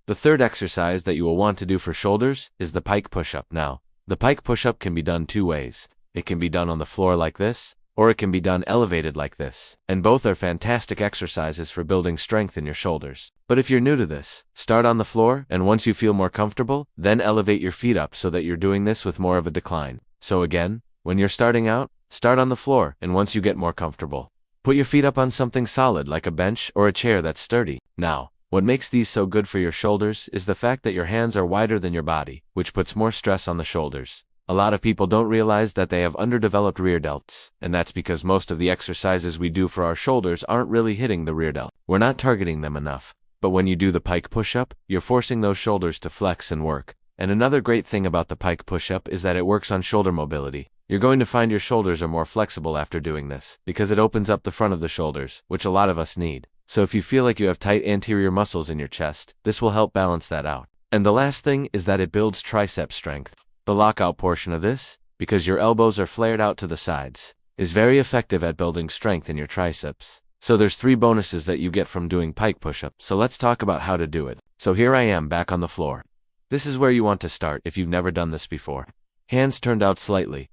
The third exercise that you will want to do for shoulders is the pike push-up. Now, the pike push-up can be done two ways. It can be done on the floor like this, or it can be done elevated like this. And both are fantastic exercises for building strength in your shoulders. But if you're new to this, start on the floor, and once you feel more comfortable, then elevate your feet up so that you're doing this with more of a decline. So again, when you're starting out, start on the floor, and once you get more comfortable, put your feet up on something solid like a bench or a chair that's sturdy. Now, what makes these so good for your shoulders is the fact that your hands are wider than your body, which puts more stress on the shoulders. A lot of people don't realize that they have underdeveloped rear delts, and that's because most of the exercises we do for our shoulders aren't really hitting the rear delt. We're not targeting them enough. But when you do the pike push-up, you're forcing those shoulders to flex and work. And another great thing about the pike push-up is that it works on shoulder mobility. You're going to find your shoulders are more flexible after doing this, because it opens up the front of the shoulders, which a lot of us need. So if you feel like you have tight anterior muscles in your chest, this will help balance that out. And the last thing is that it builds tricep strength. The lockout portion of this, because your elbows are flared out to the sides, is very effective at building strength in your triceps. So there's 3 bonuses that you get from doing pike push-ups. So let's talk about how to do it. So here I am back on the floor. This is where you want to start if you've never done this before. Hands turned out slightly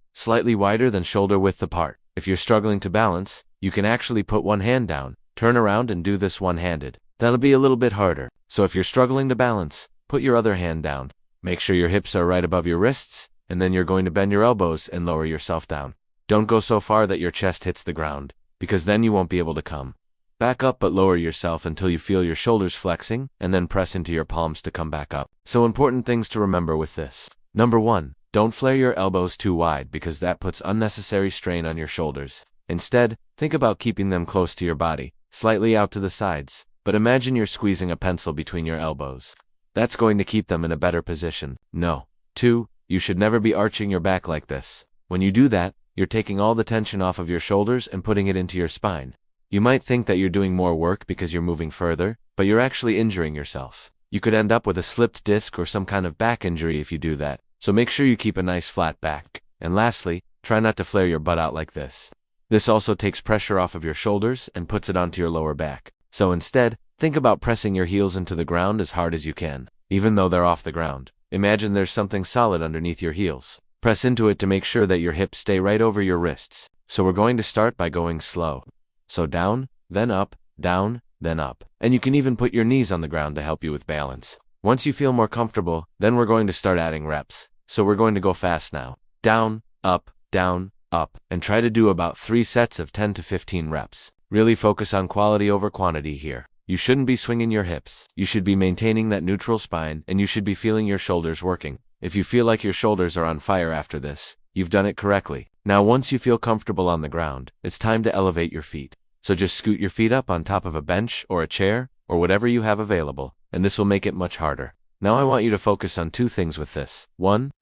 wider than shoulder width apart. If you're struggling to balance, you can actually put one hand down, turn around and do this one-handed. That'll be a little bit harder. So if you're struggling to balance, put your other hand down. Make sure your hips are right above your wrists, and then you're going to bend your elbows and lower yourself down. Don't go so far that your chest hits the ground, because then you won't be able to come back up, but lower yourself until you feel your shoulders flexing, and then press into your palms to come back up. So important things to remember with this. Number 1, don't flare your elbows too wide because that puts unnecessary strain on your shoulders. Instead, think about keeping them close to your body, slightly out to the sides, but imagine you're squeezing a pencil between your elbows. That's going to keep them in a better position. No. 2, you should never be arching your back like this. When you do that, you're taking all the tension off of your shoulders and putting it into your spine. You might think that you're doing more work because you're moving further, but you're actually injuring yourself. You could end up with a slipped disc or some kind of back injury if you do that. So make sure you keep a nice flat back. And lastly, try not to flare your butt out like this. This also takes pressure off of your shoulders and puts it onto your lower back. So instead, think about pressing your heels into the ground as hard as you can, even though they're off the ground. Imagine there's something solid underneath your heels. Press into it to make sure that your hips stay right over your wrists. So we're going to start by going slow. So down, then up, down, then up. And you can even put your knees on the ground to help you with balance. Once you feel more comfortable, then we're going to start adding reps. So we're going to go fast now. Down, up, and try to do about 3 sets of 10 to 15 reps. Really focus on quality over quantity here. You shouldn't be swinging your hips. You should be maintaining that neutral spine, and you should be feeling your shoulders working. If you feel like your shoulders are on fire after this, you've done it correctly. Now once you feel comfortable on the ground, it's time to elevate your feet. So just scoot your feet up on top of a bench or a chair, or whatever you have available, and this will make it much harder. Now I want you to focus on 2 things with this.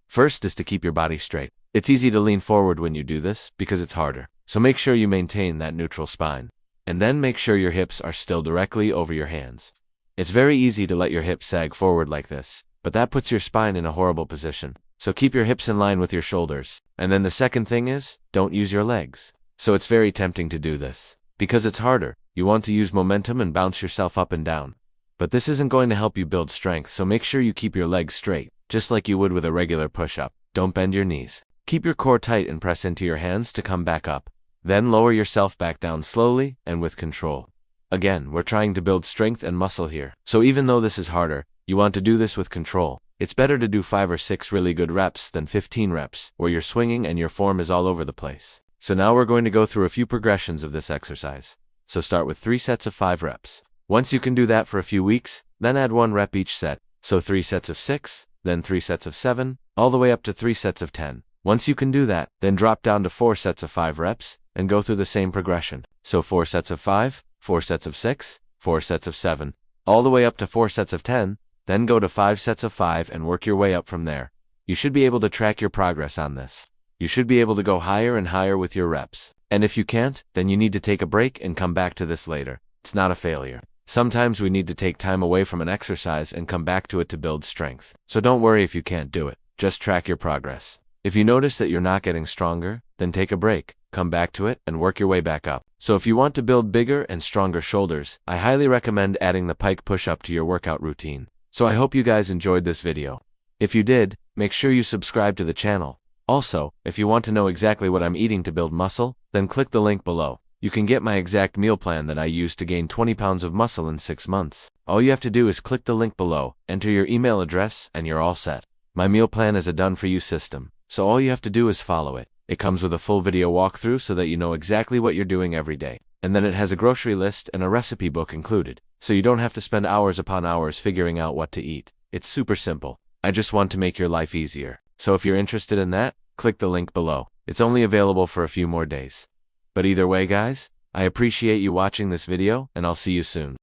First is to keep your body straight. It's easy to lean forward when you do this, because it's harder. So make sure you maintain that neutral spine. And then make sure your hips are still directly over your hands. It's very easy to let your hips sag forward like this, but that puts your spine in a horrible position. So keep your hips in line with your shoulders. And then the second thing is, don't use your legs. So it's very tempting to do this. Because it's harder, you want to use momentum and bounce yourself up and down. But this isn't going to help you build strength, so make sure you keep your legs straight, just like you would with a regular push-up. Don't bend your knees. Keep your core tight and press into your hands to come back up. Then lower yourself back down slowly and with control. Again, we're trying to build strength and muscle here. So even though this is harder, you want to do this with control. It's better to do 5 or 6 really good reps than 15 reps, where you're swinging and your form is all over the place. So now we're going to go through a few progressions of this exercise. So start with 3 sets of 5 reps. Once you can do that for a few weeks, then add 1 rep each set. So 3 sets of 6, then 3 sets of 7, all the way up to 3 sets of 10. Once you can do that, then drop down to 4 sets of 5 reps, and go through the same progression. So 4 sets of 5, 4 sets of 6, 4 sets of 7, all the way up to 4 sets of 10, then go to 5 sets of 5 and work your way up from there. You should be able to track your progress on this. You should be able to go higher and higher with your reps. And if you can't, then you need to take a break and come back to this later. It's not a failure. Sometimes we need to take time away from an exercise and come back to it to build strength. So don't worry if you can't do it. Just track your progress. If you notice that you're not getting stronger, then take a break, come back to it, and work your way back up. So if you want to build bigger and stronger shoulders, I highly recommend adding the pike push-up to your workout routine. So I hope you guys enjoyed this video. If you did, make sure you subscribe to the channel. Also, if you want to know exactly what I'm eating to build muscle, then click the link below. You can get my exact meal plan that I used to gain 20 pounds of muscle in 6 months. All you have to do is click the link below, enter your email address, and you're all set. My meal plan is a done-for-you system, so all you have to do is follow it. It comes with a full video walkthrough so that you know exactly what you're doing every day. And then it has a grocery list and a recipe book included, so you don't have to spend hours upon hours figuring out what to eat. It's super simple. I just want to make your life easier. So if you're interested in that, click the link below. It's only available for a few more days. But either way, guys, I appreciate you watching this video, and I'll see you soon.